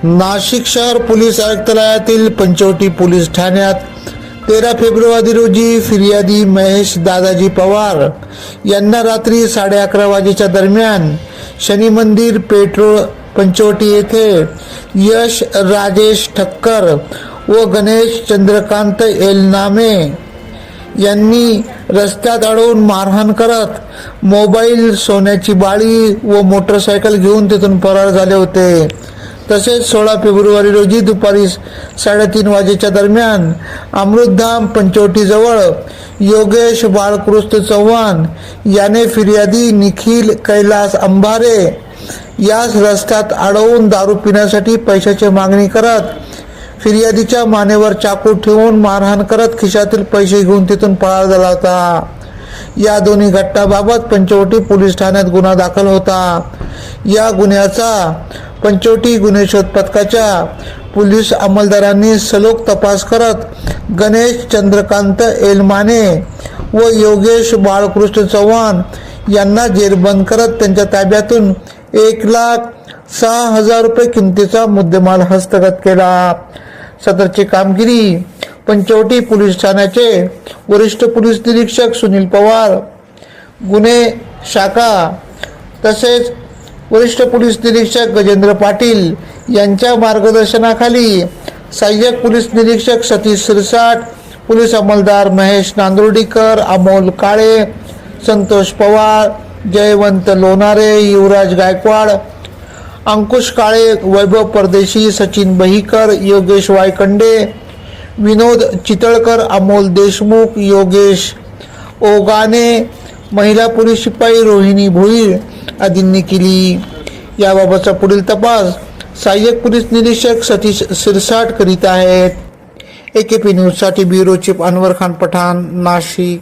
नाशिक शहर police आयुक्तालयातील Panchavati police ठाण्यात 13 February रोजी फिर्यादी महेश दादाजी पवार यांना रात्री 11:30 वाजेच्या दरम्यान शनी मंदिर पेट्रोल पंचवटी येथे यश राजेश ठक्कर व गणेश चंद्रकांत एलनामे यांनी रस्त्यात अडवून मारहाण करत मोबाईल, सोन्याची बाळी व मोटरसायकल घेऊन तिथून फरार झाले होते। तसेच 16 फेब्रुवारी रोजी दुपारी 3:30 वाजेच्या दरम्यान अमृतधाम पंचवटी जवळ योगेश बाळकृष्ण चव्हाण याने फिर्यादी निखिल कैलास अंबारे यास रस्त्यात अडवून दारू पिण्यासाठी पैशाची मागणी करत फिर्यादीच्या मानेवर चाकू ठेवून मारहाण करत खिशातील पैसे घेऊन तिथून पळाला झाला होता। या दोन्ही घटनांबाबत पंचवटी पोलीस ठाण्यात गुन्हा दाखल होता। या गुन्ह्याचा पंचवटी गुन्हे शोध पथकाच्या पोलीस अंमलदारांनी सलोख तपास करत गणेश चंद्रकांत एलमाने व योगेश बाळकृष्ण चव्हाण यांना जेरबंद करत त्यांच्या ताब्यातून 1,06,000 रुपये किमतीचा मुद्देमाल हस्तगत केला। सदरची कामगिरी पंचवटी पोलीस ठाण्याचे वरिष्ठ पोलीस निरीक्षक सुनील पवार, गुन्हे शाखा तसेच वरिष्ठ पोलीस निरीक्षक गजेंद्र पाटील यांच्या मार्गदर्शनाखाली सहाय्यक पोलीस निरीक्षक सतीश सिरसाट, पोलीस अंमलदार महेश नांदुर्डीकर, अमोल काळे, संतोष पवार, जयवंत लोणारे, युवराज गायकवाड, अंकुश काळे, वैभव परदेशी, सचिन बहीकर, योगेश वायकंडे, विनोद चितळकर, अमोल देशमुख, योगेश ओगाने, महिला पोलीस शिपाई रोहिणी भोईर आदींनी केली। याबाबतचा पुढील तपास सहाय्यक पोलीस निरीक्षक सतीश सिरसाट करीत आहेत। AKP न्यूज साठी ब्युरो चीफ अनवर खान पठाण, नाशिक।